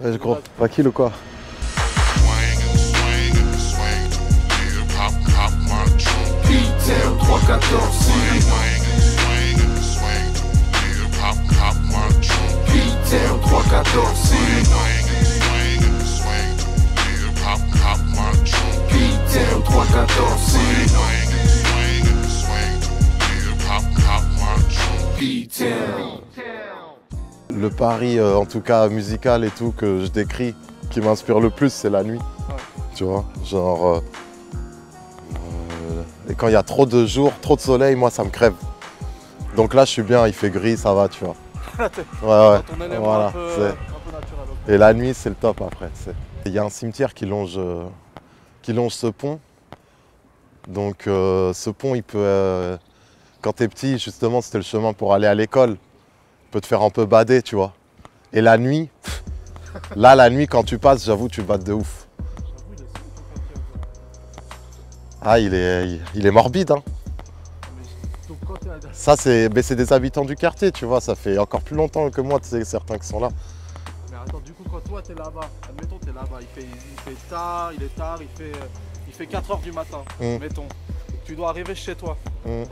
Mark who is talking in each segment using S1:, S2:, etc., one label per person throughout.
S1: Ouais, gros, tranquille ou quoi?
S2: P-Town 314 P-Town 314 P-Town 314 P-Town.
S1: Le pari, en tout cas musical et tout, que je décris, qui m'inspire le plus, c'est la nuit. Tu vois, genre... et quand il y a trop de jours, trop de soleil, moi ça me crève. Donc là je suis bien, il fait gris, ça va, tu vois. Ouais, voilà. Et la nuit c'est le top après. Il y a un cimetière qui longe ce pont. Donc ce pont, il peut... quand t'es petit, justement, c'était le chemin pour aller à l'école. Il peut te faire un peu bader, tu vois. Et la nuit, là la nuit quand tu passes, j'avoue, tu bades de ouf. Ah, il est morbide, hein. Ça, c'est des habitants du quartier, tu vois. Ça fait encore plus longtemps que moi, tu sais, certains qui sont là.
S3: Mais attends, du coup, quand toi, t'es là-bas, admettons, t'es là-bas, il fait tard, il fait 4 h du matin, mettons. Tu dois arriver chez toi.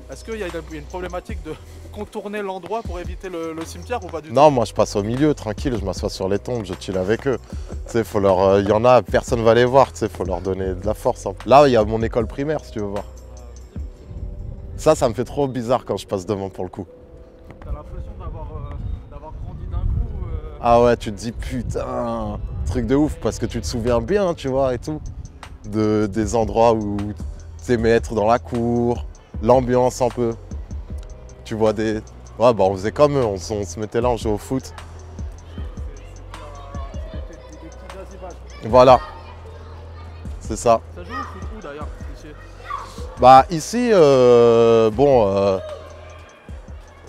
S3: Est-ce qu'il y a une problématique de contourner l'endroit pour éviter le cimetière ou pas du tout?
S1: Non, moi, je passe au milieu, tranquille, je m'assois sur les tombes, je chill avec eux. Tu sais, faut leur... il y en a, personne va les voir, tu sais, faut leur donner de la force. Hein. Là, il y a mon école primaire, si tu veux voir. Ça me fait trop bizarre quand je passe devant, pour le coup.
S3: T'as l'impression d'avoir grandi d'un coup
S1: Ah ouais, tu te dis, putain, truc de ouf, parce que tu te souviens bien, tu vois, et tout, des endroits où tu aimais être dans la cour, l'ambiance un peu. Tu vois des... Ouais, bah on faisait comme eux, on se mettait là, on jouait au foot.
S3: des petits asivages.
S1: Voilà, c'est ça.
S3: Ça joue au foot où d'ailleurs ici?
S1: Bah ici,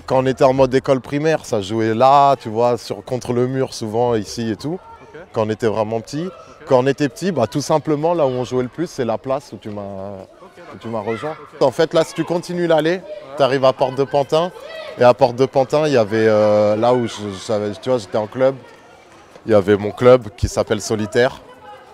S1: quand on était en mode école primaire, ça jouait là, tu vois, contre le mur souvent, ici et tout, quand on était vraiment petit. Quand on était petit, bah, tout simplement, là où on jouait le plus, c'est la place où tu m'as rejoint. En fait, là, si tu continues l'allée, tu arrives à Porte de Pantin. Et à Porte de Pantin, il y avait là où tu vois, j'étais en club. Il y avait mon club qui s'appelle Solitaire.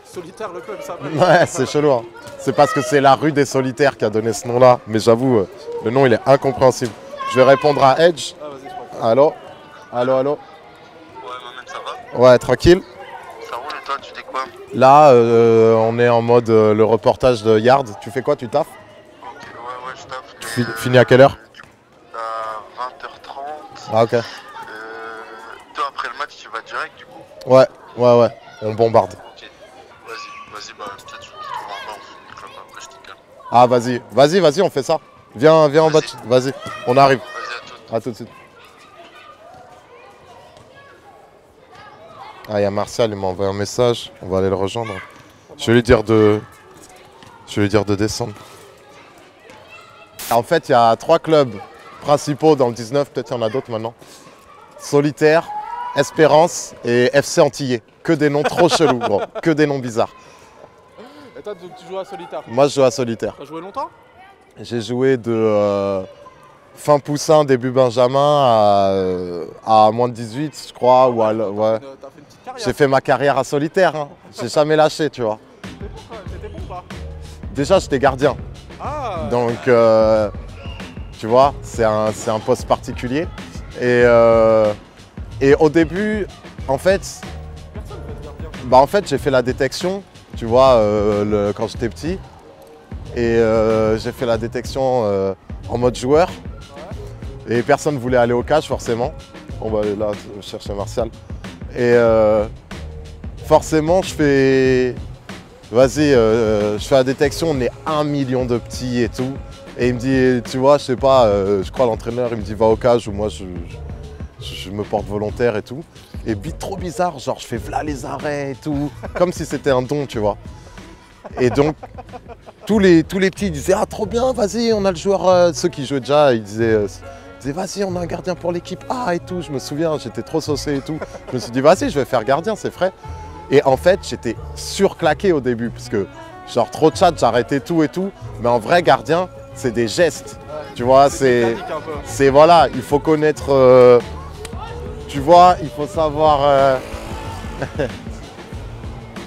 S3: Solitaire, le club s'appelle?
S1: Ouais, c'est chelou. Hein. C'est parce que c'est la rue des Solitaires qui a donné ce nom-là. Mais j'avoue, le nom, il est incompréhensible. Je vais répondre à Edge.
S3: Ah, vas-y, je comprends.
S1: Allô? Allô, allô?
S4: Ouais, Mohamed, ça va?
S1: Ouais, tranquille.
S4: Ça roule et toi, tu fais quoi?
S1: Là, on est en mode le reportage de Yard. Tu fais quoi? Tu taffes?
S4: Ok, ouais, je tape.
S1: Tu finis à quelle heure?
S4: À 20h30.
S1: Ah, ok.
S4: Toi, après le match, tu vas direct du coup?
S1: Ouais, on bombarde.
S4: Ok. Vas-y, bah peut-être je me retrouve en bas, on fait une clope après, je te calme.
S1: Ah, vas-y, on fait ça. Viens en bas, vas-y, on arrive.
S4: Vas-y,
S1: À tout de suite. Ah, il y a Martial, il m'a envoyé un message, on va aller le rejoindre. Je vais lui dire de descendre. En fait, il y a 3 clubs principaux dans le 19, peut-être il y en a d'autres maintenant. Solitaire, Espérance et FC Antillais. Que des noms trop chelous, gros. Que des noms bizarres.
S3: Et toi, donc, tu joues à Solitaire?
S1: Moi, je joue à Solitaire.
S3: T'as joué longtemps?
S1: J'ai joué de fin poussin, début Benjamin à moins de 18, je crois. Ou
S3: T'as fait une petite carrière?
S1: J'ai fait ma carrière à Solitaire. Hein. J'ai jamais lâché, tu vois.
S3: T'étais bon ou pas?
S1: Déjà, j'étais gardien.
S3: Ah.
S1: Donc, tu vois, c'est un poste particulier. Et au début, en fait, j'ai fait la détection, tu vois, quand j'étais petit. Et j'ai fait la détection en mode joueur. Et personne ne voulait aller au catch, forcément. On va aller là chercher Martial. Et forcément, je fais la détection, on est 1 million de petits et tout. Et il me dit, tu vois, je sais pas, je crois l'entraîneur, il me dit va au cage ou moi je me porte volontaire et tout. Et trop bizarre, genre je fais v'là les arrêts et tout, comme si c'était un don, tu vois. Et donc, tous les petits disaient ah trop bien, vas-y, on a le joueur, ceux qui jouaient déjà, ils disaient vas-y, on a un gardien pour l'équipe, ah et tout, je me souviens, j'étais trop saucé et tout. Je me suis dit vas-y, je vais faire gardien, c'est frais. Et en fait, j'étais surclaqué au début, parce que genre trop de chat, j'arrêtais tout et tout, mais en vrai gardien, c'est des gestes, tu vois, c'est voilà, il faut connaître, tu vois, il faut savoir,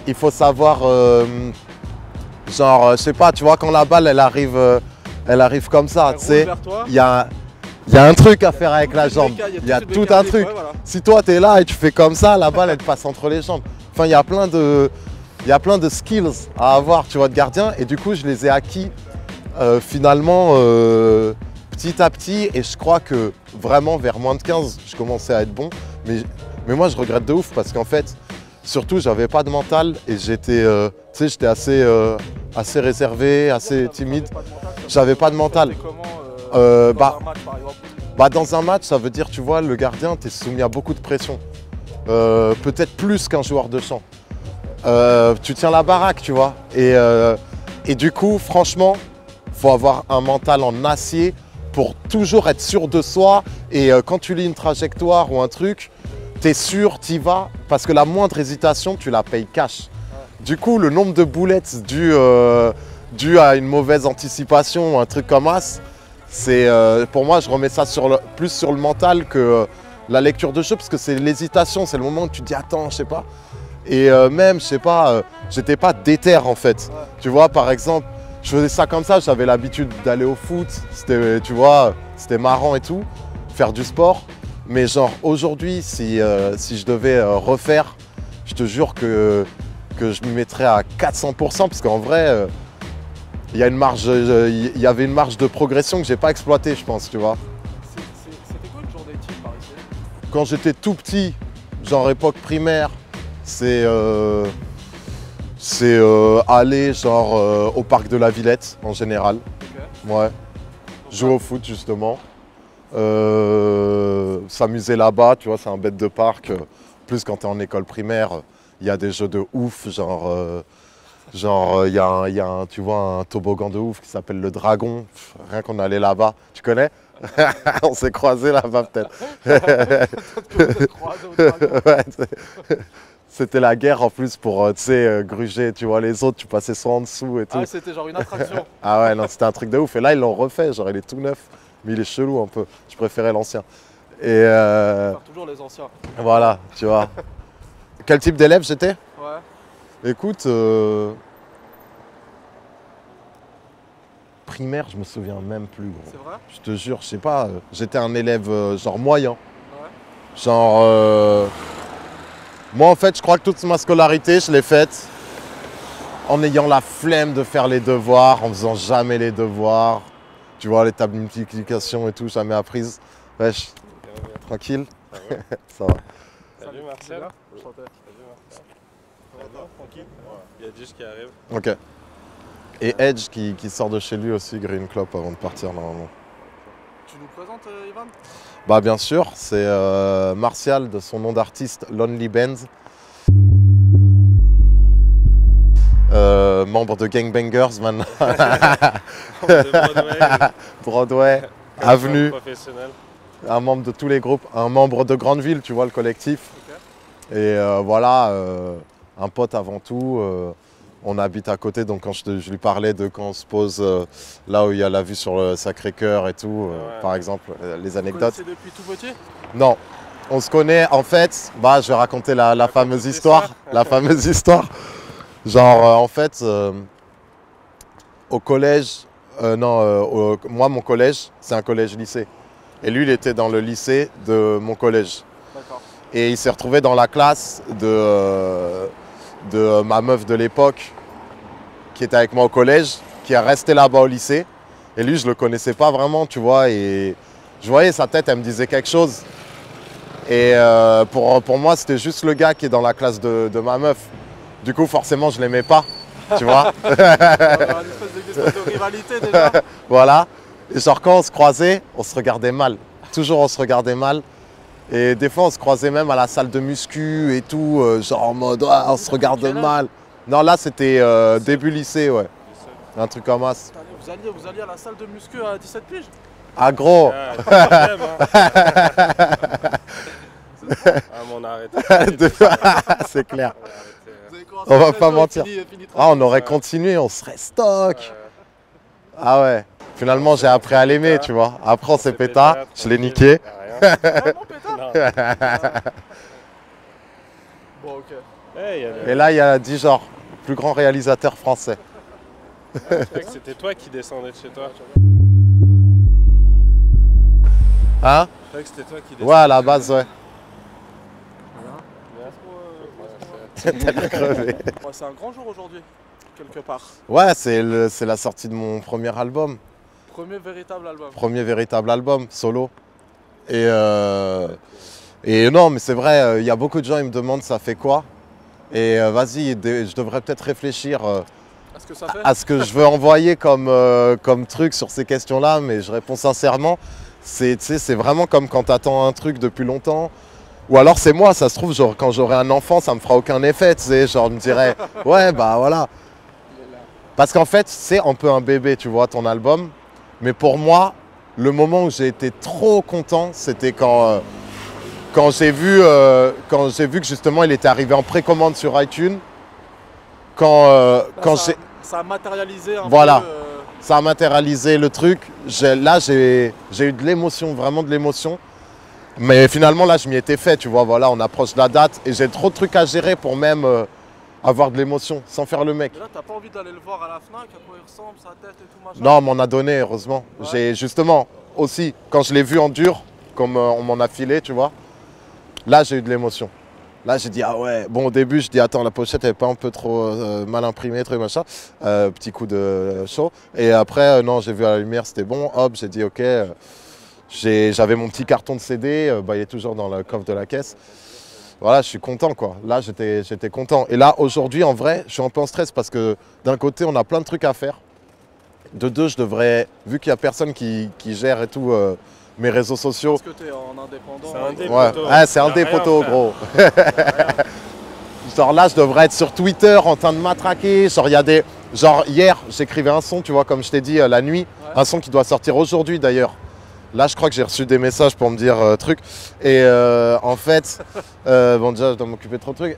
S1: il faut savoir, genre, je sais pas, tu vois, quand la balle, elle arrive comme ça, tu sais, il y a un truc à faire avec la jambe, il y a tout un truc.
S3: Ouais, voilà.
S1: Si toi, tu es là et tu fais comme ça, la balle, elle te passe entre les jambes. Enfin, il y a plein de skills à avoir, tu vois, de gardien. Et du coup, je les ai acquis finalement petit à petit. Et je crois que vraiment, vers moins de 15, je commençais à être bon. Mais moi, je regrette de ouf parce qu'en fait, surtout, j'avais pas de mental et j'étais assez réservé, assez timide. J'avais pas de mental. Dans un match, ça veut dire, tu vois, le gardien, tu es soumis à beaucoup de pression. Peut-être plus qu'un joueur de champ. Tu tiens la baraque, tu vois. Et du coup, franchement, il faut avoir un mental en acier pour toujours être sûr de soi. Et quand tu lis une trajectoire ou un truc, tu es sûr, tu y vas. Parce que la moindre hésitation, tu la payes cash. Du coup, le nombre de boulettes dû à une mauvaise anticipation ou un truc comme ça, pour moi, je remets ça plus sur le mental que la lecture de jeu, parce que c'est l'hésitation, c'est le moment où tu te dis attends, je sais pas. Et même, je sais pas, j'étais pas déter en fait. Ouais. Tu vois, par exemple, je faisais ça comme ça, j'avais l'habitude d'aller au foot, tu vois, c'était marrant et tout, faire du sport. Mais genre aujourd'hui, si je devais refaire, je te jure que je m'y mettrais à 400%, parce qu'en vrai, il y avait une marge de progression que j'ai pas exploitée, je pense, tu vois.
S3: C'était quoi une journée type par ici?
S1: Quand j'étais tout petit, genre époque primaire, c'est aller genre au parc de la Villette en général. Okay. Ouais. Jouer au foot justement. S'amuser là-bas, tu vois, c'est un bête de parc. Plus quand tu es en école primaire, il y a des jeux de ouf, genre il y a tu vois, un toboggan de ouf qui s'appelle le Dragon. Rien qu'on allait là-bas. Tu connais? On s'est croisés là-bas peut-être. Ouais, c'était la guerre en plus pour, tu sais, gruger, tu vois, les autres, tu passais soit en dessous et tout.
S3: Ah, c'était genre une attraction.
S1: Ah ouais, non, c'était un truc de ouf. Et là, ils l'ont refait, genre il est tout neuf, mais il est chelou un peu. Je préférais l'ancien. Et
S3: toujours les anciens.
S1: Voilà, tu vois. Quel type d'élève j'étais?
S3: Ouais.
S1: Écoute, primaire, je me souviens même plus, gros.
S3: C'est vrai?
S1: Je te jure, je sais pas, j'étais un élève genre moyen.
S3: Ouais.
S1: Genre, moi en fait, je crois que toute ma scolarité, je l'ai faite en ayant la flemme de faire les devoirs, en faisant jamais les devoirs. Tu vois, les tables de multiplication et tout, jamais apprises. Wesh, tranquille. Ça va.
S5: Salut Martial. Salut Martial. Tranquille. Il y a Edge qui arrive.
S1: Ok. Et Edge qui sort de chez lui aussi, Green Club, avant de partir normalement.
S3: Tu nous présentes Ivan?
S1: Bah bien sûr, c'est Martial de son nom d'artiste Lonely Benz. Membre de Gangbangers maintenant. Broadway, Avenue. Un membre de tous les groupes, un membre de Grande Ville, tu vois, le collectif. Okay. Et voilà, un pote avant tout. On habite à côté, donc quand je lui parlais de quand on se pose là où il y a la vue sur le Sacré-Cœur et tout, par exemple, les anecdotes.
S3: Vous connaissez depuis tout petit?
S1: Non, on se connaît en fait, bah, je vais raconter la fameuse histoire. La fameuse histoire. Genre, en fait, au collège, moi, mon collège, c'est un collège-lycée. Et lui, il était dans le lycée de mon collège. Et il s'est retrouvé dans la classe de ma meuf de l'époque, qui était avec moi au collège, qui est restée là-bas au lycée. Et lui, je le connaissais pas vraiment, tu vois. Et je voyais sa tête, elle me disait quelque chose. Et pour moi, c'était juste le gars qui est dans la classe de ma meuf. Du coup, forcément, je l'aimais pas, tu vois.
S3: Une espèce de rivalité déjà.
S1: Voilà. Et genre, quand on se croisait, on se regardait mal. Toujours, on se regardait mal. Et des fois, on se croisait même à la salle de muscu et tout, genre en mode, ah, on se regarde mal. Non, là, c'était début lycée, ouais. Un truc comme ça.
S3: Vous alliez à la salle de muscu à 17 piges?
S1: Ah, gros.
S5: On a arrêté.
S1: C'est clair. On va pas mentir. Ah, on aurait continué, on serait stock. Ah ouais. Finalement, j'ai appris à l'aimer, tu vois. Après, on s'est péta, je l'ai niqué.
S3: Bon, ok.
S1: Et là, il y a dit genre, plus grand réalisateur français.
S5: Je croyais que c'était toi qui descendais de chez toi.
S1: Hein?
S5: Je croyais que c'était toi qui descendais.
S1: Ouais, à la base, ouais.
S3: Tête crevée. Ouais, c'est un grand jour aujourd'hui, quelque part.
S1: Ouais, c'est la sortie de mon premier album.
S3: Premier véritable album.
S1: Premier véritable album, solo. Et non, mais c'est vrai, il y a beaucoup de gens, ils me demandent ça fait quoi. Et vas-y, je devrais peut-être réfléchir à ce que je veux envoyer comme truc sur ces questions-là, mais je réponds sincèrement. C'est vraiment comme quand tu attends un truc depuis longtemps. Ou alors c'est moi, ça se trouve, genre, quand j'aurai un enfant, ça me fera aucun effet, tu sais, genre, je me dirais, ouais, bah voilà. Parce qu'en fait, c'est un peu un bébé, tu vois, ton album. Mais pour moi, le moment où j'ai été trop content, c'était quand j'ai vu que justement, il était arrivé en précommande sur iTunes.
S3: Ça a matérialisé un
S1: voilà.
S3: peu.
S1: Ça a matérialisé le truc. Là, j'ai eu de l'émotion, vraiment de l'émotion. Mais finalement, là, je m'y étais fait, tu vois, voilà, on approche de la date et j'ai trop de trucs à gérer pour même avoir de l'émotion, sans faire le mec.
S3: Et là, t'as pas envie d'aller le voir à la FNAC, à quoi il ressemble, sa tête et tout, machin?
S1: Non, on m'en a donné, heureusement. Ouais. J'ai justement, aussi, quand je l'ai vu en dur, comme on m'en a filé, tu vois, là, j'ai eu de l'émotion. Là, j'ai dit, ah ouais, bon, au début, je dis, attends, la pochette, elle est pas un peu trop mal imprimée, truc, machin. Petit coup de chaud. Et après, non, j'ai vu à la lumière, c'était bon, hop, j'ai dit, ok. J'avais mon petit carton de CD, il est toujours dans le coffre de la caisse. Voilà, je suis content, quoi. Là, j'étais content. Et là, aujourd'hui, en vrai, je suis un peu en stress parce que d'un côté, on a plein de trucs à faire. De deux, je devrais, vu qu'il n'y a personne qui gère et tout mes réseaux sociaux.
S3: Parce que tu es en indépendant.
S5: C'est un dépoteau.
S1: Ouais, c'est un dépoteau, gros. Genre là, je devrais être sur Twitter en train de matraquer. Genre, il y a des... Genre, hier, j'écrivais un son, tu vois, comme je t'ai dit, la nuit. Ouais. Un son qui doit sortir aujourd'hui, d'ailleurs. Là, je crois que j'ai reçu des messages pour me dire truc. Et en fait, bon, déjà, je dois m'occuper de trop de trucs.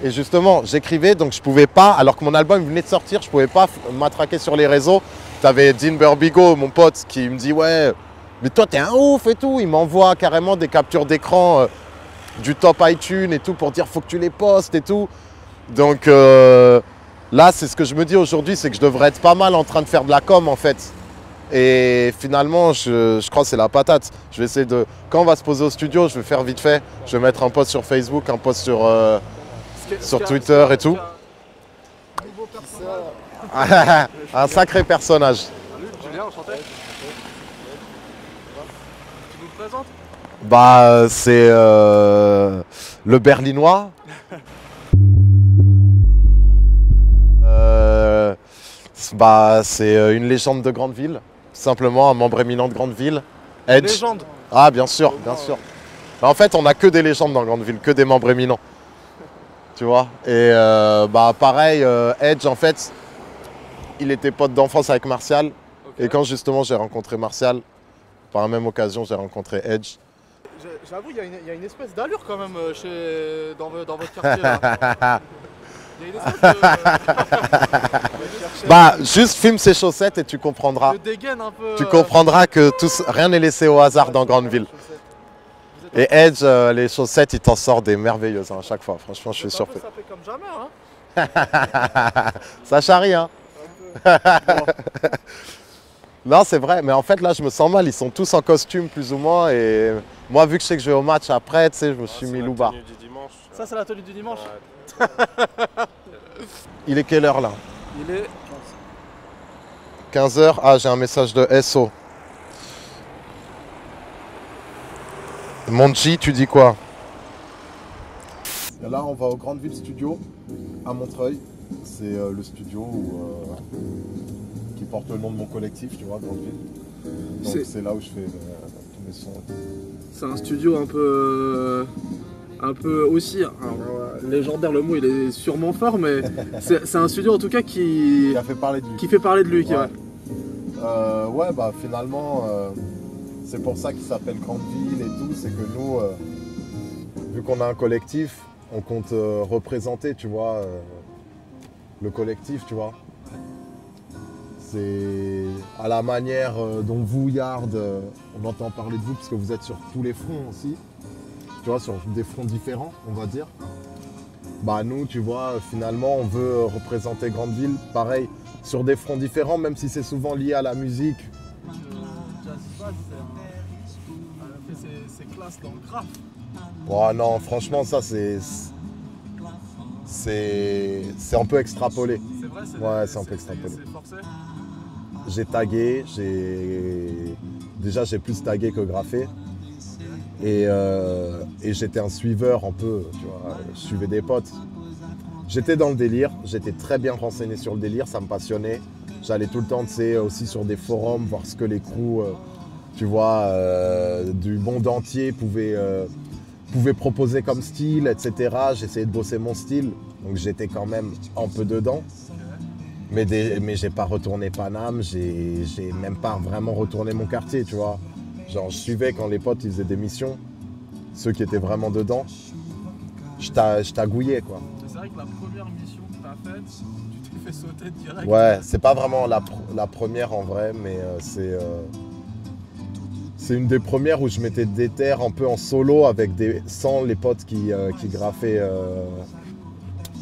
S1: Et justement, j'écrivais, donc je pouvais pas, alors que mon album venait de sortir, je pouvais pas m'attraquer sur les réseaux. T'avais Dean Burbigo, mon pote, qui me dit, ouais, mais toi, t'es un ouf et tout. Il m'envoie carrément des captures d'écran du top iTunes et tout pour dire, faut que tu les postes et tout. Donc là, c'est ce que je me dis aujourd'hui, c'est que je devrais être pas mal en train de faire de la com, en fait. Et finalement, je crois que c'est la patate. Je vais essayer de... Quand on va se poser au studio, je vais faire vite fait. Je vais mettre un post sur Facebook, un post sur Twitter et tout. Un sacré personnage.
S3: Salut, Julien, enchanté. Tu nous le présentes?
S1: Bah, c'est le Berlinois. Bah, c'est une légende de grande ville. Simplement un membre éminent de grande ville. Edge.
S3: Légende.
S1: Ah, bien sûr, bien sûr. En fait, on n'a que des légendes dans grande ville, que des membres éminents. Tu vois. Et bah pareil, Edge, en fait, il était pote d'enfance avec Martial. Okay. Et quand justement j'ai rencontré Martial, par la même occasion, j'ai rencontré Edge.
S3: J'avoue, il y a une espèce d'allure quand même dans votre quartier là. Il y a une espèce de...
S1: Bah, juste filme ses chaussettes et tu comprendras.
S3: Je dégaine un peu,
S1: tu comprendras que rien n'est laissé au hasard dans grande ville. Et Edge, les chaussettes, il t'en sort des merveilleuses à chaque fois. Franchement, je suis surpris.
S3: Ça fait comme jamais, hein.
S1: Ça charrie, hein. Non, c'est vrai. Mais en fait, là, je me sens mal. Ils sont tous en costume, plus ou moins. Et moi, vu que je sais que je vais au match après, tu sais, je me suis mis loubar.
S3: Ça, c'est la tenue du dimanche.
S5: Ouais.
S1: Il est quelle heure, là?
S3: Il est
S1: 15h. Ah, j'ai un message de SO. Monji, tu dis quoi? Là, on va au Grandville Studio à Montreuil. C'est le studio qui porte le nom de mon collectif, tu vois, Grandville. Donc c'est là où je fais tous mes sons.
S3: C'est un studio un peu aussi, alors, légendaire, le mot il est sûrement fort, mais c'est un studio en tout cas qui
S1: a fait parler de lui.
S3: Qui fait parler de lui.
S1: Ouais, ouais bah finalement, c'est pour ça qu'il s'appelle Grandville et tout, c'est que nous, vu qu'on a un collectif, on compte représenter, tu vois, le collectif, tu vois. C'est à la manière dont vous, Yard, on entend parler de vous, parce que vous êtes sur tous les fronts aussi. Tu vois, sur des fronts différents, on va dire. Bah nous, tu vois, finalement, on veut représenter Grandeville, pareil, sur des fronts différents, même si c'est souvent lié à la musique.
S3: Jazzy Bass, elle a fait ses classes dans le graphe.
S1: Oh non, franchement, ça, c'est un peu extrapolé.
S3: C'est vrai,
S1: Ouais, c'est un peu extrapolé.
S3: C'est forcé.
S1: J'ai tagué, déjà j'ai plus tagué que graffé. Et j'étais un suiveur un peu, tu vois, je suivais des potes. J'étais dans le délire, j'étais très bien renseigné sur le délire, ça me passionnait. J'allais tout le temps, tu sais, aussi sur des forums, voir ce que les crews, tu vois, du monde entier pouvaient proposer comme style, etc. J'essayais de bosser mon style, donc j'étais quand même un peu dedans. Mais j'ai pas retourné Paname, j'ai même pas vraiment retourné mon quartier, tu vois. Genre, je suivais quand les potes ils faisaient des missions, ceux qui étaient vraiment dedans, je tagouillais, quoi.
S3: C'est vrai que la première mission que tu as faite, tu t'es fait sauter direct.
S1: Ouais, c'est pas vraiment la première en vrai, mais c'est une des premières où je mettais des terres un peu en solo sans les potes qui graffaient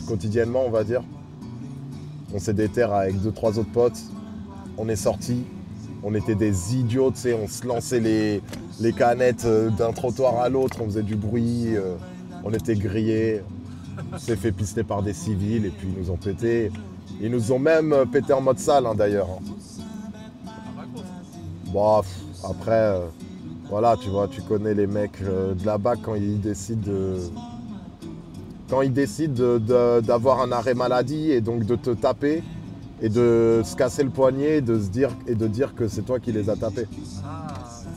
S1: quotidiennement, on va dire. On s'est des terres avec 2-3 autres potes, on est sortis. On était des idiots, tu sais, on se lançait les canettes d'un trottoir à l'autre, on faisait du bruit, on était grillés. On s'est fait pister par des civils et puis ils nous ont pété. Ils nous ont même pété en mode sale, hein, d'ailleurs. Bon, après, voilà, tu vois, tu connais les mecs de la BAC quand ils décident d'avoir un arrêt maladie et donc de te taper. Et de se casser le poignet et de dire que c'est toi qui les as tapés.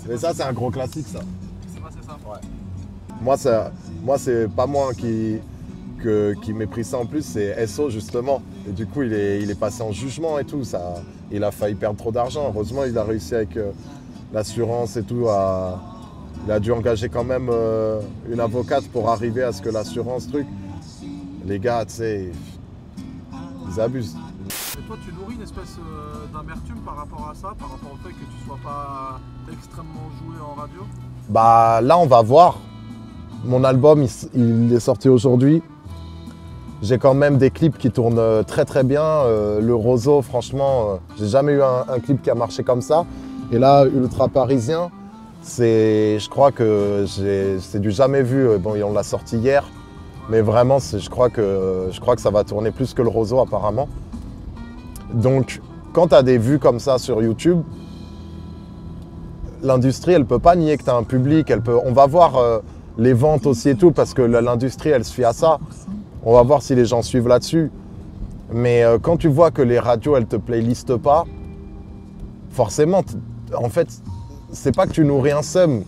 S1: Mais ça, c'est un gros classique, ça.
S3: C'est passé ça.
S1: Ouais. Moi, c'est pas moi qui m'ai pris ça en plus, c'est SO justement. Et du coup, il est passé en jugement et tout. Ça, il a failli perdre trop d'argent. Heureusement, il a réussi avec l'assurance et tout. Il a dû engager quand même une avocate pour arriver à ce que l'assurance truc. Les gars, tu sais, ils abusent.
S3: Et toi, tu nourris une espèce d'amertume par rapport à ça, par rapport au fait que tu sois pas extrêmement joué en radio?
S1: Bah là, on va voir. Mon album, il est sorti aujourd'hui. J'ai quand même des clips qui tournent très très bien. Le Roseau, franchement, j'ai jamais eu un clip qui a marché comme ça. Et là, Ultra Parisien, je crois que c'est du jamais vu. Bon, on l'a sorti hier. Mais vraiment, je crois que ça va tourner plus que le Roseau apparemment. Donc, quand tu as des vues comme ça sur YouTube, l'industrie, elle ne peut pas nier que tu as un public. On va voir les ventes aussi et tout, parce que l'industrie, elle se fie à ça. On va voir si les gens suivent là-dessus. Mais quand tu vois que les radios, elles ne te playlistent pas, forcément, en fait, c'est pas que tu nourris un seum.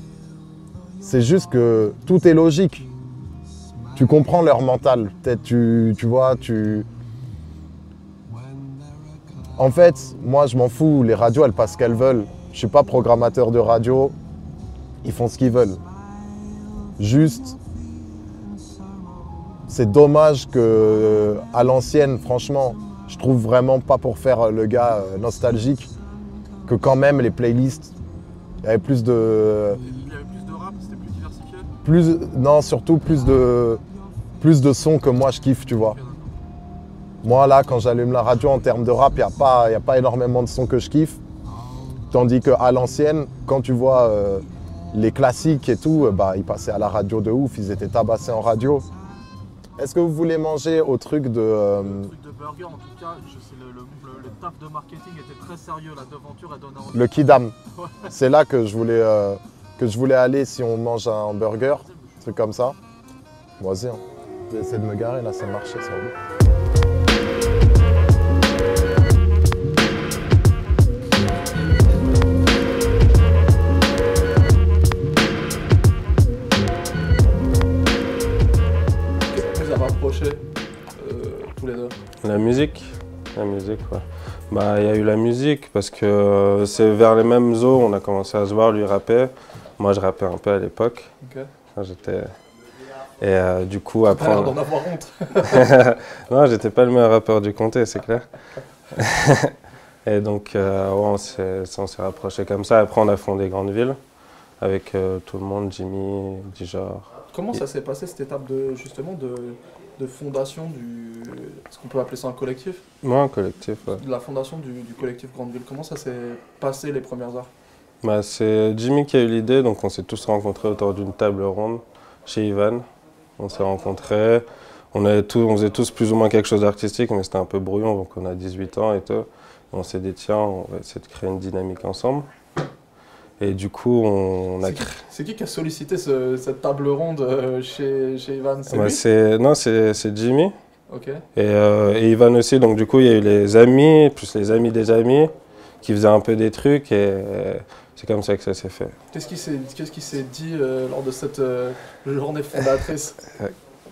S1: C'est juste que tout est logique. Tu comprends leur mental. Peut-être, tu vois, En fait, moi, je m'en fous. Les radios, elles passent ce qu'elles veulent. Je suis pas programmateur de radio. Ils font ce qu'ils veulent. Juste, c'est dommage que, à l'ancienne, franchement, je trouve vraiment pas pour faire le gars nostalgique, que quand même les playlists, il y avait plus de...
S3: Il y avait plus de rap, c'était plus diversifié?
S1: Non, surtout plus de sons que moi je kiffe, tu vois. Moi là, quand j'allume la radio en termes de rap, il n'y a pas énormément de sons que je kiffe. Tandis qu'à l'ancienne, quand tu vois les classiques et tout, ils passaient à la radio de ouf, ils étaient tabassés en radio. Est-ce que vous voulez manger au truc de...
S3: Le truc de burger, en tout cas, le taf de marketing était très sérieux, la devanture a donné envie.
S1: Le Kidam. C'est là que je voulais aller si on mange un burger, un truc comme ça. Vas-y, hein. Je vais essayer de me garer, là, ça marchait, ça roule.
S3: Tous les deux?
S5: La musique, ouais. Bah, il y a eu la musique parce que c'est vers les mêmes eaux, on a commencé à se voir, lui rappait. Moi, je rappais un peu à l'époque.
S3: Ok.
S5: Et du coup, après...
S3: T'as l'air d'en avoir honte.
S5: Non, j'étais pas le meilleur rappeur du comté, c'est clair. Et donc, ouais, on s'est rapprochés comme ça. Après, on a fondé Grandeville avec tout le monde, Jimmy, Dijor.
S3: Comment ça s'est passé cette étape de de fondation du... Est-ce qu'on peut appeler ça un collectif?
S5: Ouais, un collectif, ouais.
S3: De la fondation du collectif Grande Ville. Comment ça s'est passé les premières heures?
S5: Bah, c'est Jimmy qui a eu l'idée, donc on s'est tous rencontrés autour d'une table ronde chez Ivan. On s'est rencontrés, on faisait tous plus ou moins quelque chose d'artistique, mais c'était un peu brouillon, donc on a 18 ans et tout. On s'est dit, tiens, on va essayer de créer une dynamique ensemble. Et du coup, on a créé...
S3: C'est qui a sollicité cette table ronde chez Ivan? C'est lui?
S5: Non, c'est Jimmy.
S3: Ok.
S5: Et Ivan aussi, donc du coup, il y a eu les amis, plus les amis des amis, qui faisaient un peu des trucs, et c'est comme ça que ça s'est fait.
S3: Qu'est-ce qui s'est dit lors de cette journée fondatrice?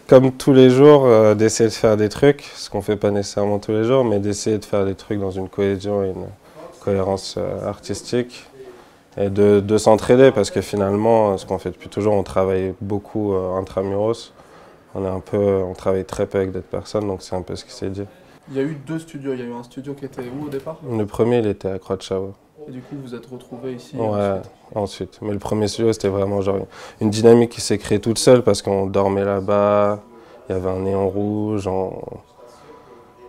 S5: Comme tous les jours, d'essayer de faire des trucs, ce qu'on ne fait pas nécessairement tous les jours, mais d'essayer de faire des trucs dans une cohésion et une cohérence artistique. Et de s'entraider, parce que finalement, ce qu'on fait depuis toujours, on travaille beaucoup intramuros. On travaille très peu avec d'autres personnes, donc c'est un peu ce qui s'est dit.
S3: Il y a eu 2 studios. Il y a eu un studio qui était où au départ?
S5: Le premier, il était à Croix de Chavaux.
S3: Et du coup, vous êtes retrouvés ici?
S5: Ouais, ensuite. Mais le premier studio, c'était vraiment genre une dynamique qui s'est créée toute seule, parce qu'on dormait là-bas, il y avait un néon rouge,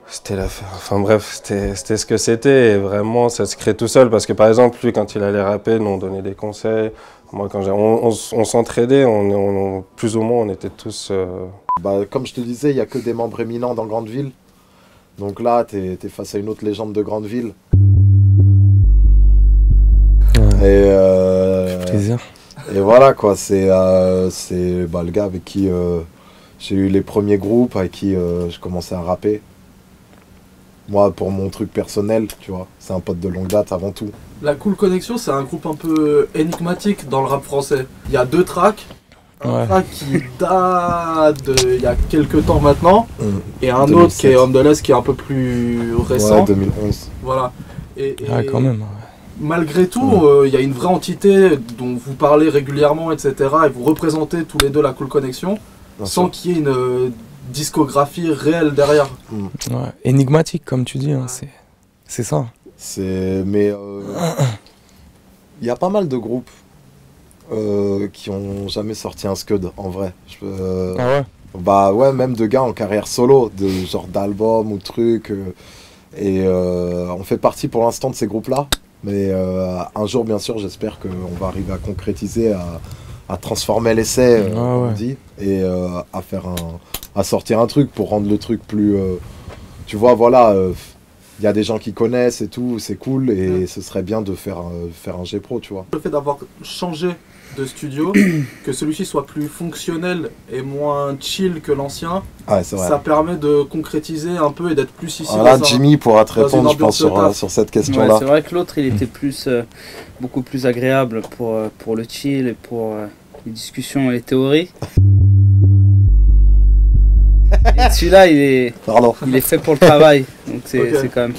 S5: c'était l'affaire. Enfin bref, c'était ce que c'était, et vraiment, ça se crée tout seul, parce que par exemple, lui, quand il allait rapper, nous, on donnait des conseils. Moi, quand on s'entraidait, plus ou moins, on était tous...
S1: Bah, comme je te disais, il n'y a que des membres éminents dans Grande Ville. Donc là, t'es face à une autre légende de Grande Ville.
S6: Ouais.
S1: Et,
S6: ça fait plaisir.
S1: Et voilà, quoi, c'est le gars avec qui j'ai eu les premiers groupes, avec qui je commençais à rapper. Moi, pour mon truc personnel, tu vois, c'est un pote de longue date avant tout.
S3: La Cool Connection, c'est un groupe un peu énigmatique dans le rap français. Il y a 2 tracks. Un track qui date il y a quelques temps maintenant, et un 2007. Autre qui est Homme de l'Est, qui est un peu plus récent.
S1: Ouais, 2011.
S3: Voilà. Et
S6: quand même.
S3: Malgré tout, il y a une vraie entité dont vous parlez régulièrement, etc. Et vous représentez tous les deux la Cool Connection, sans qu'il y ait une discographie réelle derrière.
S6: Ouais. Énigmatique, comme tu dis, hein, c'est ça.
S1: Mais il y a pas mal de groupes qui ont jamais sorti un scud, en vrai.
S6: Ah ouais?
S1: Bah ouais, même de gars en carrière solo, de genre d'album ou truc. On fait partie pour l'instant de ces groupes-là. Mais un jour, bien sûr, j'espère qu'on va arriver à concrétiser, à transformer l'essai, on dit, et à sortir un truc pour rendre le truc plus... tu vois, voilà, il y a des gens qui connaissent et tout, c'est cool, et ce serait bien de faire un G-Pro, tu vois.
S3: Le fait d'avoir changé de studio, que celui-ci soit plus fonctionnel et moins chill que l'ancien, ça permet de concrétiser un peu et d'être plus ici.
S1: Voilà, Jimmy pourra te répondre, je pense, sur cette question-là.
S7: Ouais, c'est vrai que l'autre, il était beaucoup plus agréable pour le chill et pour les discussions et les théories. Et celui-là, il est fait pour le travail, donc c'est quand même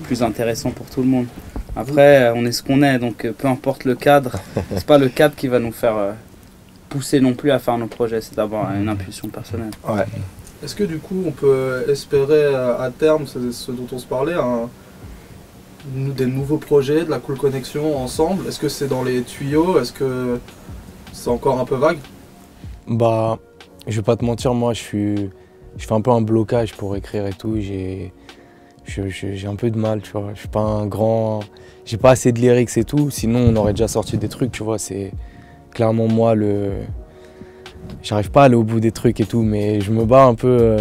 S7: plus intéressant pour tout le monde. Après, on est ce qu'on est, donc peu importe le cadre, c'est pas le cadre qui va nous faire pousser non plus à faire nos projets, c'est d'avoir une impulsion personnelle.
S1: Ouais.
S3: Est-ce que du coup, on peut espérer à terme, c'est ce dont on se parlait, des nouveaux projets, de la Cool Connection ensemble? Est-ce que c'est dans les tuyaux? Est-ce que c'est encore un peu vague? Bah,
S6: je vais pas te mentir, moi, je fais un peu un blocage pour écrire et tout. J'ai un peu de mal, tu vois. Je suis pas un grand... J'ai pas assez de lyrics et tout, sinon on aurait déjà sorti des trucs, tu vois. C'est clairement moi J'arrive pas à aller au bout des trucs et tout, mais je me bats un peu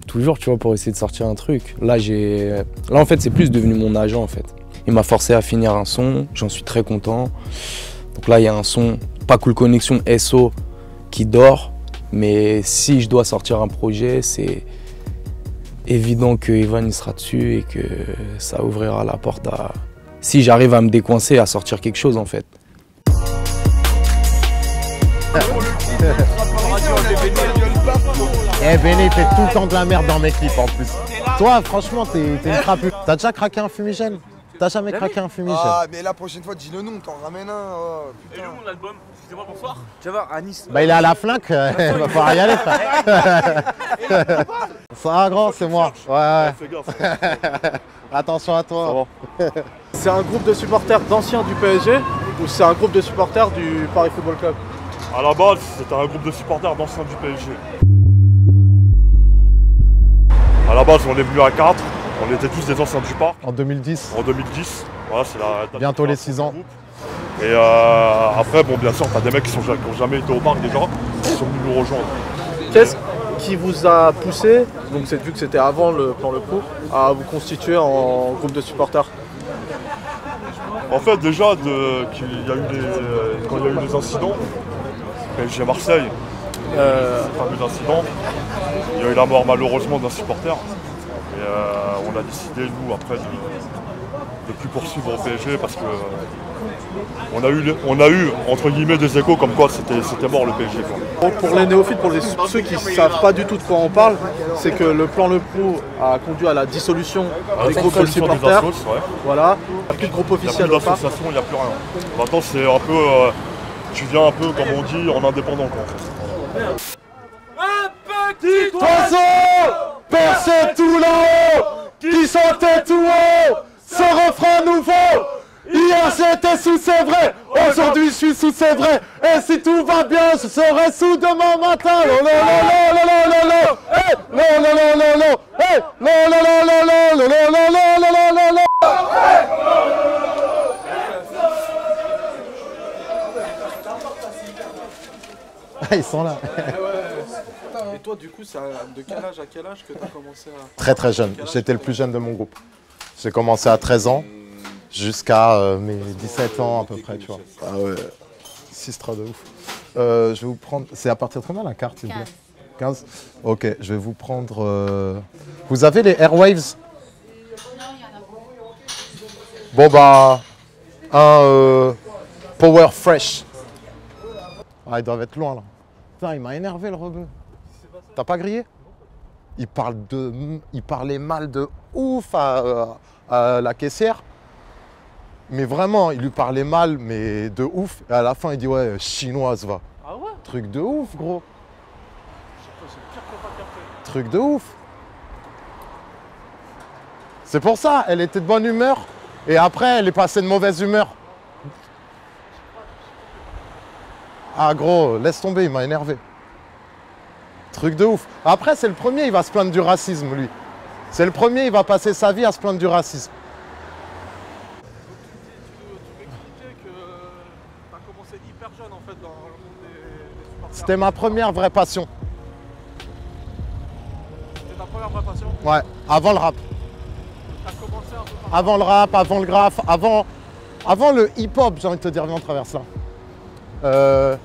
S6: toujours, tu vois, pour essayer de sortir un truc. Là, en fait, c'est plus devenu mon agent, en fait. Il m'a forcé à finir un son, j'en suis très content. Donc là, il y a un son, pas Cool Connection, SO, qui dort. Mais si je dois sortir un projet, c'est évident que Ivan il sera dessus et que ça ouvrira la porte à... Si j'arrive à me décoincer, à sortir quelque chose, en fait.
S1: Benny, il fait tout le temps de la merde dans mes clips en plus. Toi, franchement, t'es une trapu. T'as déjà craqué un fumigène? T'as jamais craqué un fumigène?
S8: Ah, mais la prochaine fois, dis le nom, t'en ramènes un. Oh, putain.
S9: Et le nom de l'album, excusez-moi, bonsoir.
S8: Tu vas voir, à Nice.
S1: Bah, il est à la flingue, il va falloir y aller, frère. Ça va, grand, c'est moi. Ouais.
S9: Fais gaffe.
S1: Attention à toi.
S3: C'est un groupe de supporters d'anciens du PSG ou c'est un groupe de supporters du Paris Football Club?
S9: À la base, c'était un groupe de supporters d'anciens du PSG.
S10: À la base, on est venu à 4. On était tous des anciens du parc.
S1: En 2010.
S10: En 2010. Voilà, c'est la date.
S1: Bientôt les 6 ans.
S10: Et après, bon, bien sûr, t'as des mecs qui n'ont jamais été au parc déjà, qui sont venus nous rejoindre.
S3: Qu'est-ce qui vous a poussé, donc vu que c'était avant le plan Le Pro, à vous constituer en groupe de supporters?
S10: En fait, déjà, quand il y a eu les incidents, PSG Marseille, fameux incident, il y a eu la mort malheureusement d'un supporter. Et on a décidé, nous, après, de plus poursuivre au PSG parce que on a eu entre guillemets des échos comme quoi c'était mort le PSG.
S3: Pour les néophytes, pour ceux qui ne savent pas du tout de quoi on parle, c'est que le plan Le Pro a conduit à la dissolution des groupes de supporters. Voilà, il n'y a plus de groupe officiel.
S10: Il n'y a plus d'association, il n'y a plus rien. Maintenant c'est un peu, tu viens un peu comme on dit en indépendant quoi.
S2: Un petit
S1: oiseau percé tout là-haut, qui chantait tout haut, ce refrain nouveau. Hier j'étais sous, c'est vrai, aujourd'hui je suis sous, c'est vrai. Et si tout va bien, je serai sous demain matin. Ah, ils sont là.
S3: Et toi, du coup, de quel âge à quel âge que tu as commencé à...
S1: Très très jeune, j'étais le plus jeune de mon groupe. J'ai commencé à 13 ans. Jusqu'à mes 17 ans à peu près, tu vois. Ah ouais, sistra de ouf. Je vais vous prendre... C'est à partir de combien la carte, s'il vous plaît? 15. Ok, je vais vous prendre... Vous avez les Airwaves? Bon bah... Un Power Fresh. Ah, ils doivent être loin là. Putain, il m'a énervé le rebeu. T'as pas grillé? Il parlait mal de ouf à la caissière. Mais vraiment, il lui parlait mal, mais de ouf. Et à la fin, il dit ouais, chinoise va.
S3: Ah ouais?
S1: Truc de ouf, gros.
S3: C'est pire que pas capté.
S1: Truc de ouf. C'est pour ça, elle était de bonne humeur. Et après, elle est passée de mauvaise humeur. Ah gros, laisse tomber, il m'a énervé. Truc de ouf. Après, c'est le premier, il va se plaindre du racisme, lui. C'est le premier, il va passer sa vie à se plaindre du racisme. C'était ma première vraie passion.
S3: C'était ta première vraie passion?
S1: Ouais, avant le rap.
S3: T'as commencé un peu par...
S1: Avant le rap, avant le graphe, avant le hip-hop, j'ai envie de te dire, viens, on traverse là.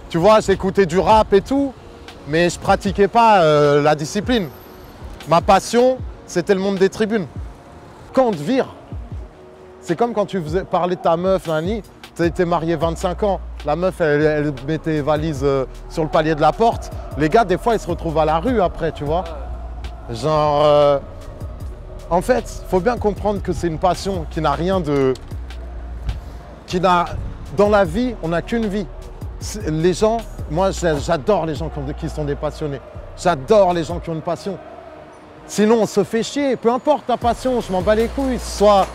S1: Tu vois, j'écoutais du rap et tout, mais je pratiquais pas la discipline. Ma passion, c'était le monde des tribunes. Quand on te vire, c'est comme quand tu parlais de ta meuf, Nani, tu étais marié 25 ans. La meuf, elle mettait les valises sur le palier de la porte. Les gars, des fois, ils se retrouvent à la rue après, tu vois. Genre... En fait, il faut bien comprendre que c'est une passion qui n'a rien de... Dans la vie, on n'a qu'une vie. Les gens... Moi, j'adore les gens qui sont des passionnés. J'adore les gens qui ont une passion. Sinon, on se fait chier. Peu importe ta passion, je m'en bats les couilles. Que ce soit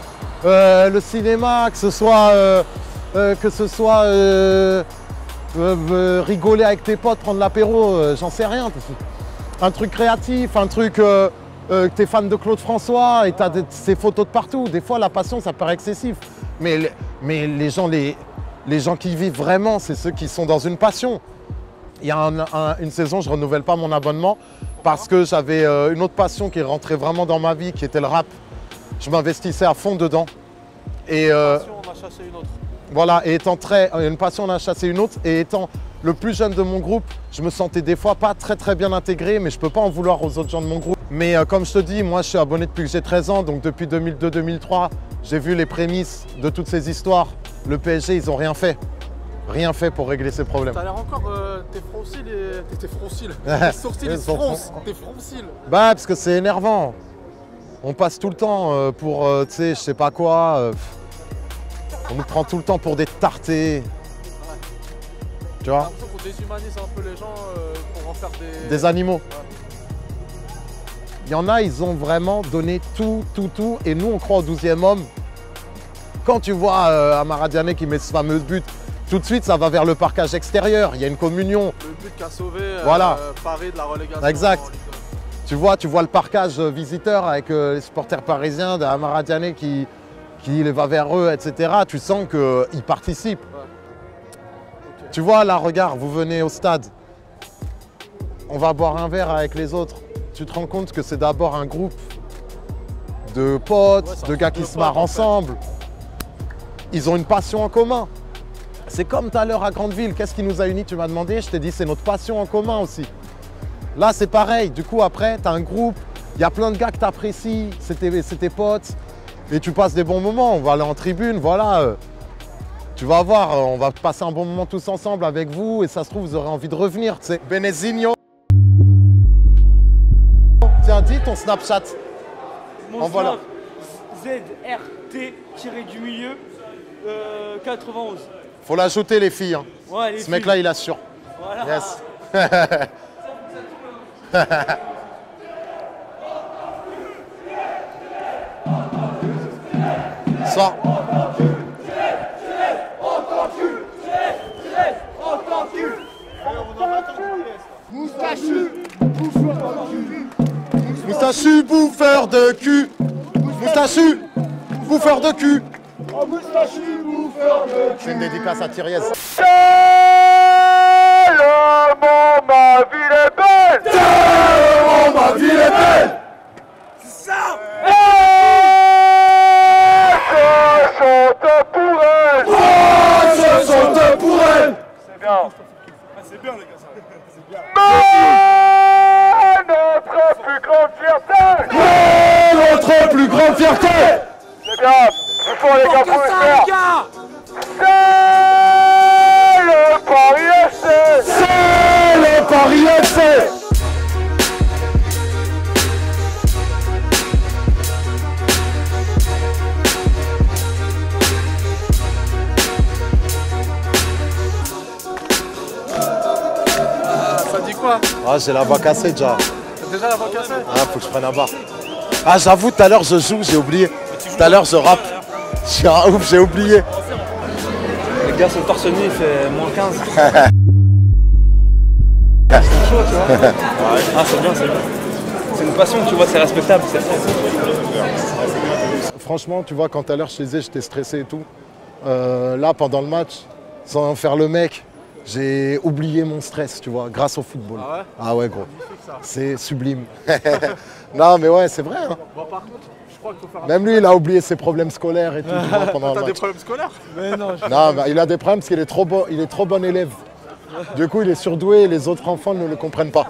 S1: le cinéma, que ce soit... rigoler avec tes potes, prendre l'apéro, j'en sais rien. Un truc créatif, un truc t'es fan de Claude François et t'as ses photos de partout. Des fois, la passion, ça paraît excessif. Mais les gens qui vivent vraiment, c'est ceux qui sont dans une passion. Il y a une saison, je ne renouvelle pas mon abonnement parce que j'avais une autre passion qui est rentrée vraiment dans ma vie, qui était le rap. Je m'investissais à fond dedans. Et
S3: une passion, on a chassé une autre.
S1: Voilà, et étant une passion, on a chassé une autre. Et étant le plus jeune de mon groupe, je me sentais des fois pas très bien intégré, mais je ne peux pas en vouloir aux autres gens de mon groupe. Mais comme je te dis, moi je suis abonné depuis que j'ai 13 ans, donc depuis 2002-2003, j'ai vu les prémices de toutes ces histoires. Le PSG, ils n'ont rien fait. Rien fait pour régler ces problèmes.
S3: T'as l'air encore, tes froncils, tes sourcils, ils se froncent, tes froncils.
S1: Bah, parce que c'est énervant. On passe tout le temps pour, tu sais, je sais pas quoi. On nous prend tout le temps pour des tartés. Ouais. Tu vois?
S3: J'ai l'impression qu'on déshumanise un peu les gens pour en faire
S1: des animaux. Ouais. Il y en a, ils ont vraiment donné tout. Et nous, on croit au 12e homme. Quand tu vois Amara Diané qui met ce fameux but, tout de suite, ça va vers le parquage extérieur. Il y a une communion.
S3: Le but qui a sauvé
S1: voilà.
S3: Paris de la relégation.
S1: Exact. Tu vois le parquage visiteur avec les supporters parisiens d'Amara Diané qui va vers eux, etc. Tu sens qu'ils participent. Ouais. Okay. Tu vois, là, regarde, vous venez au stade. On va boire un verre avec les autres. Tu te rends compte que c'est d'abord un groupe de potes, de gars qui se marrent ensemble. Ils ont une passion en commun. C'est comme tout à l'heure à Grandeville. Qu'est-ce qui nous a unis? Tu m'as demandé. Je t'ai dit, c'est notre passion en commun aussi. Là, c'est pareil. Du coup, après, tu as un groupe. Il y a plein de gars que tu apprécies. C'est tes potes. Et tu passes des bons moments. On va aller en tribune. Voilà. Tu vas voir. On va passer un bon moment tous ensemble avec vous. Et ça se trouve, vous aurez envie de revenir. C'est Benezinho. Tiens, dis ton Snapchat.
S2: Mon Snap, ZRT-du-milieu 91.
S1: Faut l'ajouter les filles. Hein.
S2: Ouais, les
S1: Ce mec-là, il assure.
S2: Voilà.
S1: Yes. Ça. Moustachu, bouffeur de cul. Moustachu, bouffeur de cul. Moustachu, bouffeur de cul. C'est une dédicace à Thiriez.
S2: Tellement ma ville est belle.
S1: Tellement ma ville est belle.
S2: C'est ça. Je chante pour elle.
S1: Je chante pour elle.
S2: C'est bien.
S10: C'est bien les gars, ça. C'est bien.
S2: Notre plus grande fierté.
S1: Notre plus grande fierté.
S2: C'est bien. Il faut les gars pour le faire. C'est le Paris FC.
S1: C'est le Paris FC.
S3: Ça dit quoi?
S1: Ah, j'ai la voix cassée déjà.
S3: T'as déjà la voix cassée?
S1: Ah, faut que je prenne un bar. Ah, j'avoue, tout à l'heure je joue, j'ai oublié. Tout à l'heure je rappe. Je suis un ouf, j'ai oublié.
S11: Les gars, son torse nu, il fait moins 15. C'est chaud, tu vois. Ah, c'est bien, c'est bien. C'est une passion, tu vois, c'est respectable.
S1: Franchement, tu vois, quand tout à l'heure je disais j'étais stressé et tout, là, pendant le match, sans faire le mec, j'ai oublié mon stress, tu vois, grâce au football.
S3: Ah ouais?
S1: Ah ouais, gros. C'est sublime. Non, mais ouais, c'est vrai. Hein.
S3: Bon, par contre, je crois qu'il faut faire
S1: Même lui, il a oublié ses problèmes scolaires et tout, tu vois, pendant le
S3: T'as
S1: match.
S3: des problèmes scolaires? Mais non.
S1: Non, bah, il a des problèmes parce qu'il est trop bon, il est trop bon élève. Du coup, il est surdoué et les autres enfants ne le comprennent pas.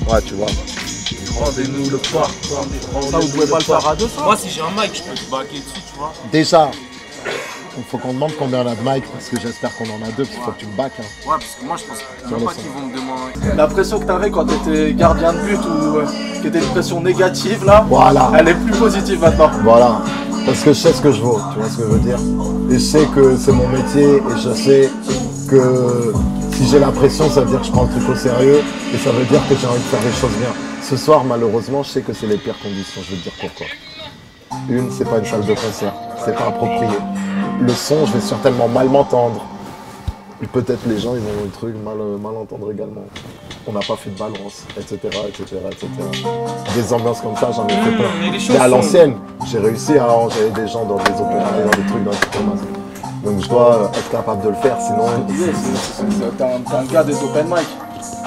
S1: Ouais, tu vois.
S3: Rendez-nous le poids. Ça, vous pouvez pas le faire à deux, ça?
S11: Moi, si j'ai un mic, je peux te baquer dessus, tu vois.
S1: Déjà, il faut qu'on demande combien on a de mic parce que j'espère qu'on en a deux parce qu'il faut que tu me back. Hein.
S11: Ouais, parce que moi, je pense même pas qu'ils vont me demander.
S3: La pression que t'avais quand t'étais gardien de but ou qui était une pression négative, là,
S1: Voilà.
S3: elle est plus positive maintenant.
S1: Voilà. Parce que je sais ce que je vaux, tu vois ce que je veux dire. Et je sais que c'est mon métier et je sais que si j'ai la pression, ça veut dire que je prends le truc au sérieux et ça veut dire que j'ai envie de faire les choses bien. Ce soir, malheureusement, je sais que c'est les pires conditions, je vais te dire pourquoi. Une, c'est pas une salle de concert, c'est pas approprié. Le son, je vais certainement mal m'entendre. Peut-être les gens, ils vont le truc mal entendre également. On n'a pas fait de balance, etc., etc., etc. Des ambiances comme ça, j'en ai fait plein. Mais à l'ancienne, j'ai réussi à arranger des gens dans des opéras, dans des trucs, dans des formations. Donc je dois être capable de le faire, sinon...
S3: T'es un gars des open mic.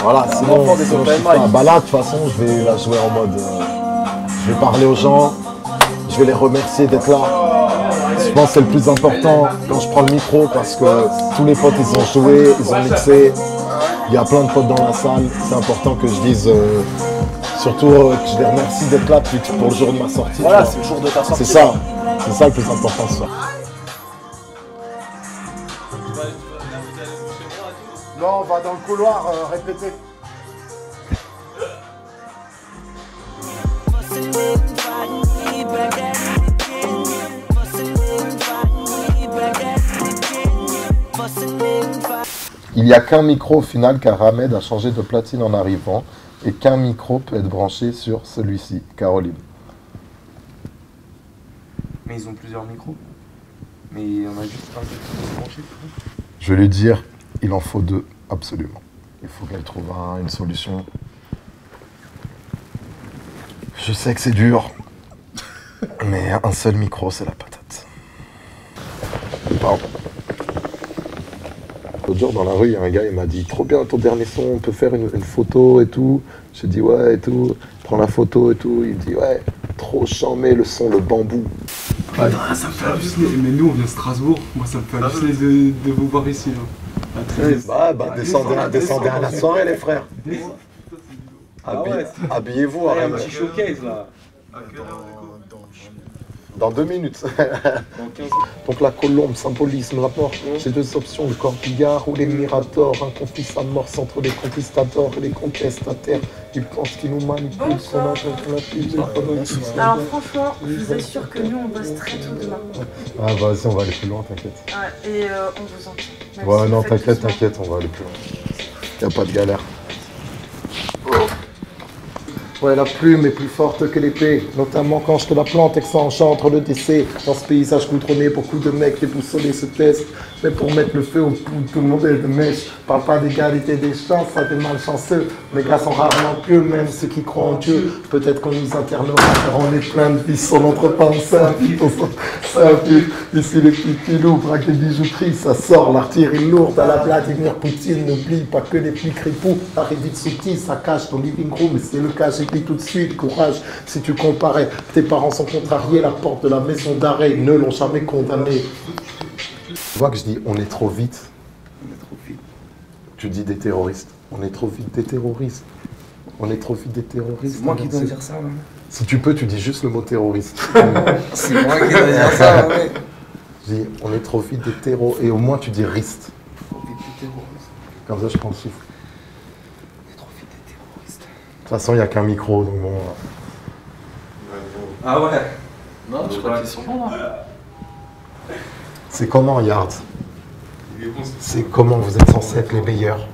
S1: Voilà, sinon
S3: des
S1: je
S3: open
S1: suis pas.
S3: mic.
S1: Bah là, de toute façon, je vais la jouer en mode... je vais parler aux gens, je vais les remercier d'être là. Je pense que c'est le plus important quand je prends le micro parce que tous les potes, ils ont joué, ils ont mixé. Il y a plein de potes dans la salle. C'est important que je dise... surtout que je les remercie d'être là pour le jour de ma sortie.
S3: Voilà, c'est le jour de ta sortie.
S1: C'est ça le plus important ce soir. Non, on va dans le couloir répéter. n'y a qu'un micro au final car Ahmed a changé de platine en arrivant et qu'un micro peut être branché sur celui-ci, Caroline.
S6: Mais ils ont plusieurs micros. Mais on a juste un qui est branché.
S1: Je vais lui dire, il en faut 2, absolument. Il faut qu'elle trouve une solution. Je sais que c'est dur, mais un seul micro, c'est la patate. Pardon. L'autre jour, dans la rue, il y a un gars, il m'a dit « Trop bien ton dernier son, on peut faire une photo et tout ?» J'ai dit « Ouais, et tout. » Prends la photo et tout. Il me dit « Ouais, trop charmé le son, le bambou. »
S12: Ouais. Ça me fait halluciner. Mais nous, on vient de Strasbourg. Moi, ça me fait halluciner de vous voir ici.
S1: Descendez à la soirée, les frères. Habillez-vous.
S7: Un petit showcase, là.
S1: Dans 2 minutes. Donc la colombe symbolisme la mort. J'ai 2 options, le corbillard ou les miradors. Un conflit s'amorce entre les conquistadors et les contestataires. Ils pensent qu'ils nous manipulent.
S13: Alors franchement, je vous assure que nous on bosse très tôt demain.
S1: Ah vas-y, on va aller plus loin, t'inquiète.
S13: Et on vous entend.
S1: Ouais, non, t'inquiète, on va aller plus loin. Y'a pas de galère. Ouais, la plume est plus forte que l'épée, notamment quand je te la plante et que ça enchante le décès. Dans ce paysage goudronné, beaucoup de mecs déboussolés se testent. Mais pour mettre le feu au poudre, tout le monde est de mèche. Parle pas d'égalité des chances, ça des malchanceux. Les gars sont rarement pieux, même ceux qui croient en Dieu. Peut-être qu'on nous internera car on est plein de vices. On n'entre pas en Saint-Vite, ici les petits filous braquent des bijouteries, ça sort. L'artillerie lourde à la Vladimir Poutine. N'oublie pas que les flics ripoux arrivent vite subtils, ça cache ton living room. Mais c'est le cas, j'écris tout de suite. Courage, si tu comparais. Tes parents sont contrariés, la porte de la maison d'arrêt ne l'ont jamais condamné. Tu vois que je dis on est trop vite.
S6: On est trop vite.
S1: Tu dis des terroristes. On est trop vite des terroristes. On est trop vite des terroristes.
S6: C'est moi qui dois dire ça, là.
S1: Si tu peux, tu dis juste le mot terroriste.
S6: C'est moi qui dois dire ça, ouais.
S1: Je dis on est trop vite des terroristes. Et au moins tu dis riste.
S6: Trop vite des terroristes.
S1: Comme ça je prends le souffle.
S6: On est trop vite des terroristes.
S1: De toute façon il n'y a qu'un micro donc bon.
S7: Ah ouais.
S3: Non, je crois qu'ils sont bons là.
S1: C'est comment Yard? C'est comment vous êtes censés être les meilleurs?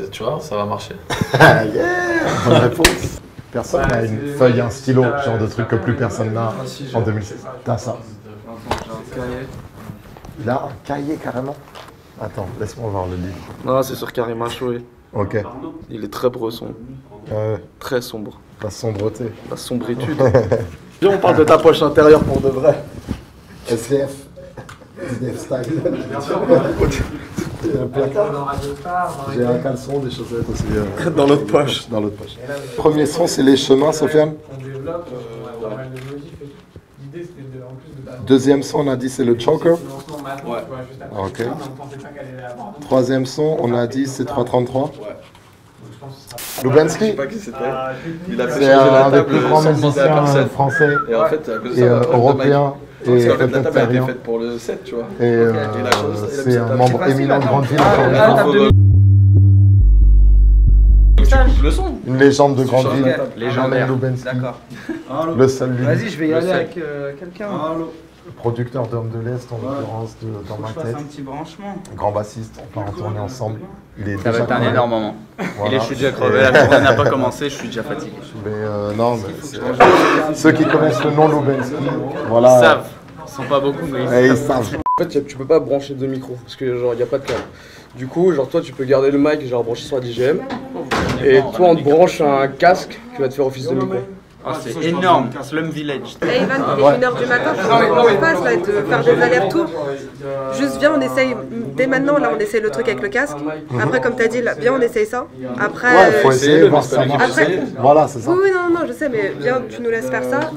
S3: Tu vois, ça va marcher.
S1: Yeah, bonne réponse. Personne n'a une feuille, un stylo, genre de truc que plus personne n'a en 2016. T'as ça. Il a un cahier carrément. Attends, laisse-moi voir le livre.
S3: Non, c'est sur Karim Achoui.
S1: Ok.
S3: Il est très bresson. Très sombre.
S1: La sombreté.
S3: La sombritude. Viens, on parle de ta poche intérieure pour de vrai.
S1: SDF. SDF style. J'ai un caleçon, des chaussettes aussi.
S3: Dans l'autre poche.
S1: Dans l'autre poche. Premier son, c'est les chemins, Sofiane. Deuxième son, on a dit c'est le choker.
S3: Ouais.
S1: Ok. Troisième son, on a dit c'est 333. Lubensky, c'est un des plus grands musiciens français et européens.
S3: Et en fait, la table a été faite pour le 7, tu vois.
S1: Et c'est un membre éminent de Grande Ville.
S3: Le son.
S1: Une légende de Grande Ville.
S7: Légendaire.
S1: Lubensky.
S7: D'accord.
S1: Le seul lui.
S7: Vas-y, je vais y aller avec quelqu'un.
S1: Producteur d'Homme de l'Est, en l'occurrence, dans ma tête.
S7: Un petit branchement.
S1: Grand bassiste, on va en tourner ensemble.
S7: Ça va être un énorme moment. Voilà. Et je suis déjà crevé, la tournée n'a pas commencé, je suis déjà fatigué.
S1: Mais non, mais ceux qui connaissent le nom Lubensky, voilà.
S7: Ils savent. Ils sont pas beaucoup, mais
S1: ils savent.
S12: En fait, tu peux pas brancher 2 micros parce que genre il y a pas de câble. Du coup, genre toi tu peux garder le mic genre branché sur la DJM et toi on te branche un casque qui va te faire office de micro.
S7: Ah, c'est énorme, Slum Village.
S13: Hey Ivan, il est 1h du matin, je passe là de faire des allers-retours. Juste viens, on essaye, dès maintenant là on essaye le truc avec le casque. Après comme t'as dit, là, viens on essaye ça. Après...
S1: Ouais, faut essayer, voir si ça marche. Voilà, c'est ça.
S13: Oui, non, je sais, mais viens, tu nous laisses faire ça.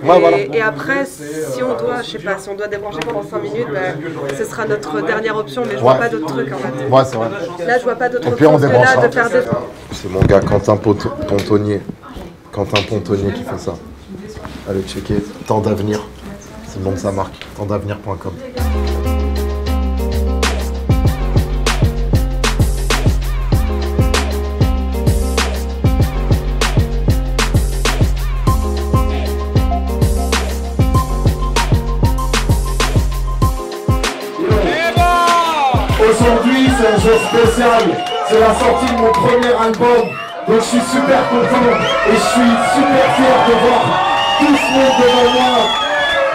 S13: Et après, si on doit, je sais pas, si on doit débrancher pendant 5 minutes, ce sera notre dernière option, mais je vois pas d'autres trucs en fait.
S1: Ouais, c'est vrai.
S13: Là je vois pas d'autres
S1: options que là
S13: de faire des...
S1: C'est mon gars Quentin Pontonnier. Quentin Pontonnier qui fait ça. Allez checker, Temps d'avenir. C'est le nom de sa marque, tempsdavenir.com.
S2: Aujourd'hui, c'est un
S14: jour spécial, c'est la sortie de mon premier album. Donc je suis super content et je suis super fier de voir tout ce monde devant moi.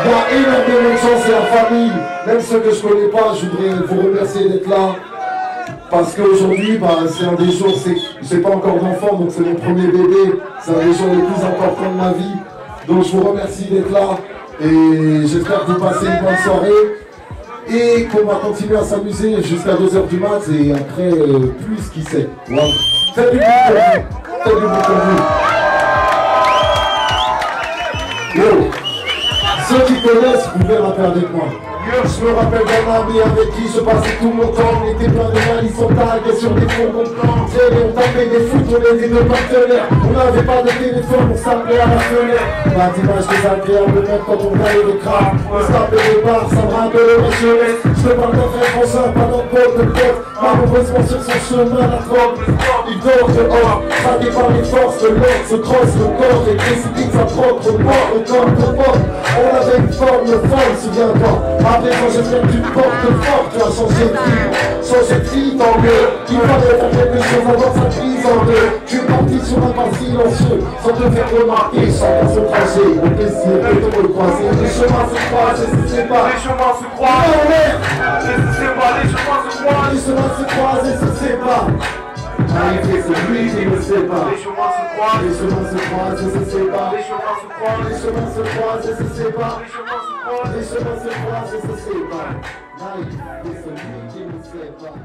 S14: Il y a énormément de chance et la famille, même ceux que je connais pas, je voudrais vous remercier d'être là. Parce qu'aujourd'hui, c'est un des jours, j'ai pas encore d'enfant, donc c'est mon premier bébé. C'est un des jours les plus importants de ma vie. Donc je vous remercie d'être là et j'espère que vous passez une bonne soirée. Et qu'on va continuer à s'amuser jusqu'à 2h du mat et après, plus qui sait. Wow. Faites du bruit pour vous. Faites du bruit pour vous. Yo. Ceux qui connaissent, vous pouvez rapper avec moi. Je me rappelle d'un ami avec qui je passais tout mon temps. On était plein de mal, ils sont tagués sur des fonds qu'on plantait. On tapait des foot, on était deux partenaires. On n'avait pas de téléphone, on s'appelait à la fenêtre. La dimanche désagréable, même quand on taillait des crabes. On se tapait des barres, ça me rappelle ma jeunesse. Je te parle d'un frère français, pas d'un pote de pote. Malheureusement sur son chemin, la drogue. Il dort dehors, traqué par les forces de l'ordre. Se crosse le corps et précipite sa propre mort. Au corps de mort, on avait une forme folle, souviens-toi. Après quand j'espère que tu te portes fort, tu as changé de vie, tant mieux. Il fallait faire quelque chose avant sa prise en deux. Tu es parti sur un pas silencieux, sans te faire remarquer, chacun son trajet. Au plaisir de te recroiser, les chemins se croisent et se séparent. Les chemins se croisent, les chemins se croisent. Les chemins se croisent et se séparent. Arrivé celui qui ne sait pas. Les chemins se croisent, les chemins se croisent et se séparent. Les chemins se croisent, les chemins se croisent et se séparent. Les chemins se croisent, les chemins se croisent et se séparent. Arrivé celui qui ne sait pas.